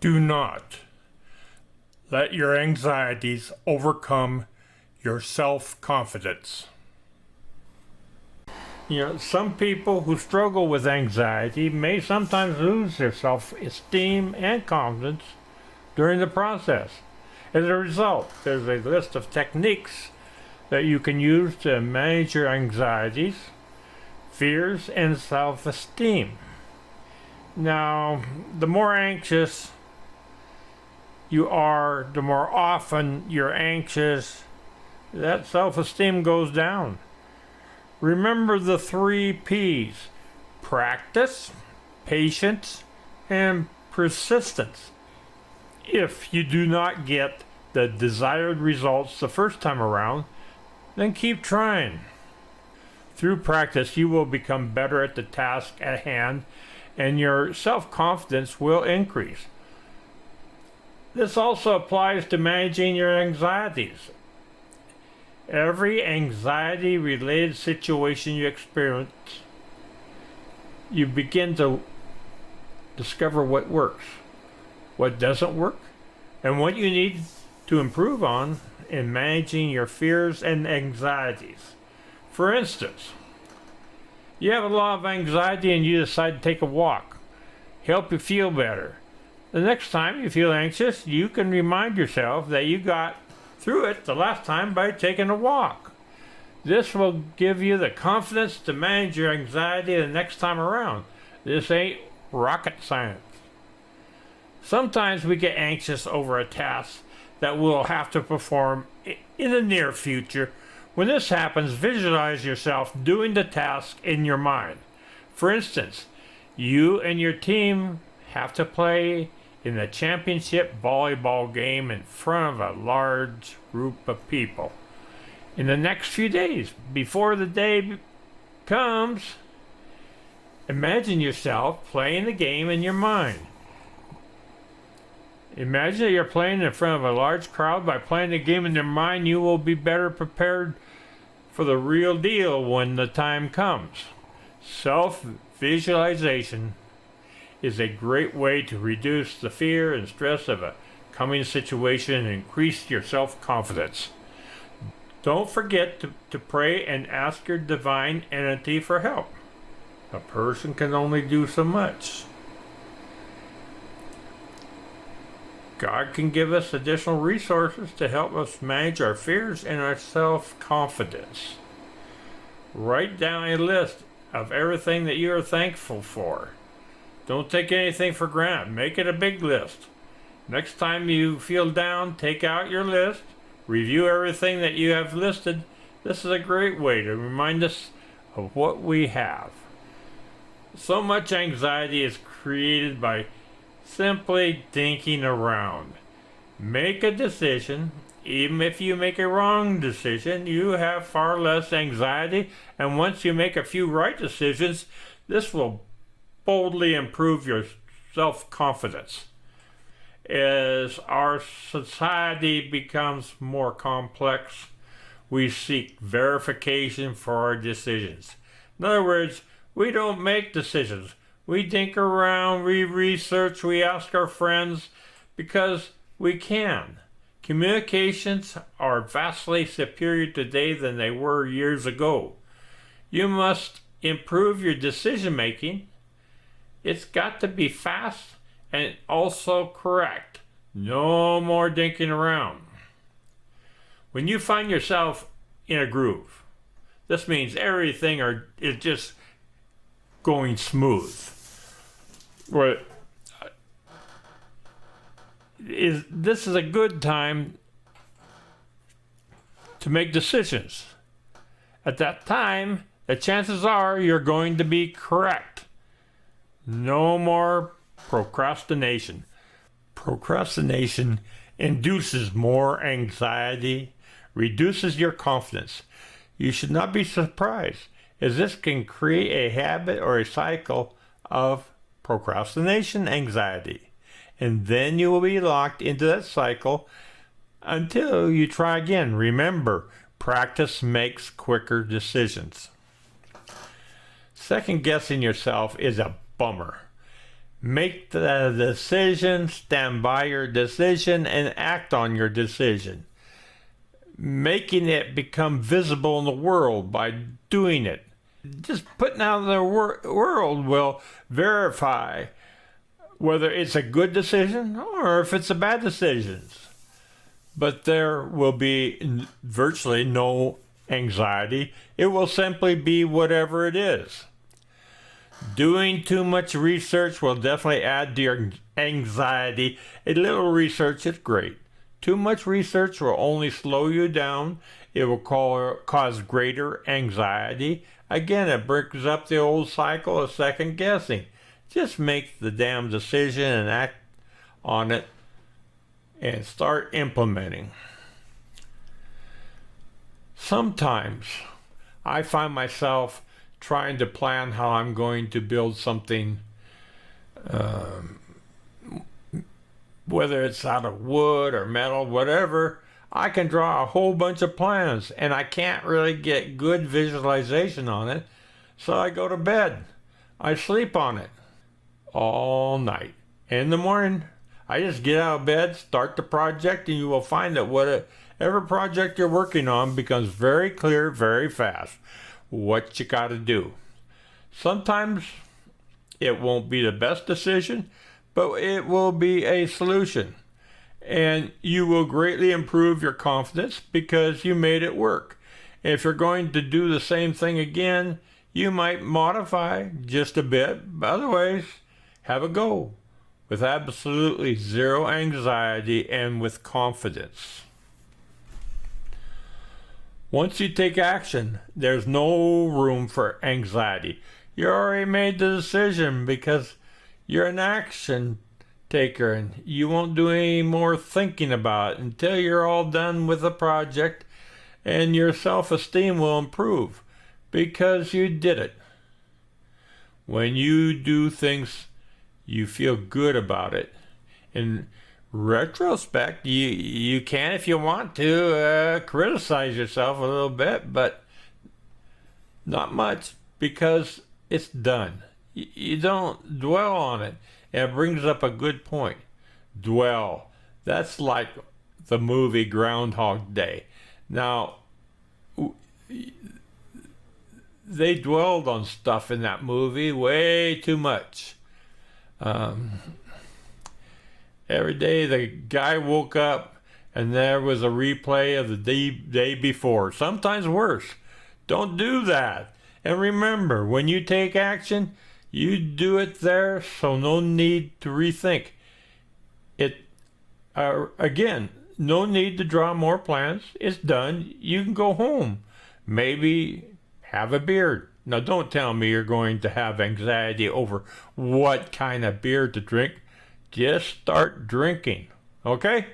Do not let your anxieties overcome your self-confidence. Some people who struggle with anxiety may sometimes lose their self-esteem and confidence during the process. As a result, there's a list of techniques that you can use to manage your anxieties, fears, and self-esteem. Now, the more anxious you are, the more often you're anxious, that self-esteem goes down. Remember the 3 P's: practice, patience, and persistence. If you do not get the desired results the first time around, then keep trying. Through practice, you will become better at the task at hand, and your self-confidence will increase. This also applies to managing your anxieties. Every anxiety-related situation you experience, you begin to discover what works, what doesn't work, and what you need to improve on in managing your fears and anxieties. For instance, you have a lot of anxiety and you decide to take a walk. Help you feel better. The next time you feel anxious, you can remind yourself that you got through it the last time by taking a walk. This will give you the confidence to manage your anxiety the next time around. This ain't rocket science. Sometimes we get anxious over a task that we'll have to perform in the near future. When this happens, visualize yourself doing the task in your mind. For instance, you and your team have to play in the championship volleyball game in front of a large group of people. In the next few days, before the day comes, imagine yourself playing the game in your mind. Imagine that you're playing in front of a large crowd. By playing the game in your mind, you will be better prepared for the real deal when the time comes. Self-visualization is a great way to reduce the fear and stress of a coming situation and increase your self-confidence. Don't forget to pray and ask your divine entity for help. A person can only do so much. God can give us additional resources to help us manage our fears and our self-confidence. Write down a list of everything that you are thankful for. Don't take anything for granted. Make it a big list. Next time you feel down, take out your list, review everything that you have listed. This is a great way to remind us of what we have. So much anxiety is created by simply dinking around. Make a decision. Even if you make a wrong decision, you have far less anxiety, and once you make a few right decisions, this will boldly improve your self-confidence. As our society becomes more complex, we seek verification for our decisions. In other words, we don't make decisions. We think around, we research, we ask our friends because we can. Communications are vastly superior today than they were years ago. You must improve your decision making. It's got to be fast and also correct. No more dinking around. When you find yourself in a groove, this means everything is just going smooth. This is a good time to make decisions. At that time, the chances are you're going to be correct. No more procrastination. Procrastination induces more anxiety, reduces your confidence. You should not be surprised, as this can create a habit or a cycle of procrastination anxiety. And then you will be locked into that cycle until you try again. Remember, practice makes quicker decisions. Second guessing yourself is a bummer. Make the decision, stand by your decision, and act on your decision. Making it become visible in the world by doing it. Just putting out in the world will verify whether it's a good decision or if it's a bad decision. But there will be virtually no anxiety. It will simply be whatever it is. Doing too much research will definitely add to your anxiety. A little research is great. Too much research will only slow you down. It will cause greater anxiety. Again, it brings up the old cycle of second guessing. Just make the damn decision and act on it and start implementing. Sometimes I find myself trying to plan how I'm going to build something, whether it's out of wood or metal, whatever. I can draw a whole bunch of plans and I can't really get good visualization on it. So I go to bed. I sleep on it all night. In the morning, I just get out of bed, start the project, and you will find that whatever project you're working on becomes very clear very fast what you got to do. Sometimes it won't be the best decision, but it will be a solution. And you will greatly improve your confidence because you made it work. If you're going to do the same thing again, you might modify just a bit, but otherwise, have a go with absolutely zero anxiety and with confidence. Once you take action, there's no room for anxiety. You already made the decision because you're an action taker and you won't do any more thinking about it until you're all done with the project, and your self-esteem will improve because you did it. When you do things, you feel good about it. In retrospect, you can, if you want to, criticize yourself a little bit, but not much because it's done. You don't dwell on it. And it brings up a good point. Dwell. That's like the movie Groundhog Day. Now, they dwelled on stuff in that movie way too much. Every day the guy woke up and there was a replay of the day before, sometimes worse. Don't do that. And remember, when you take action, you do it there, so no need to rethink it. Again, no need to draw more plans. It's done. You can go home. Maybe have a beer. Now, don't tell me you're going to have anxiety over what kind of beer to drink. Just start drinking, okay?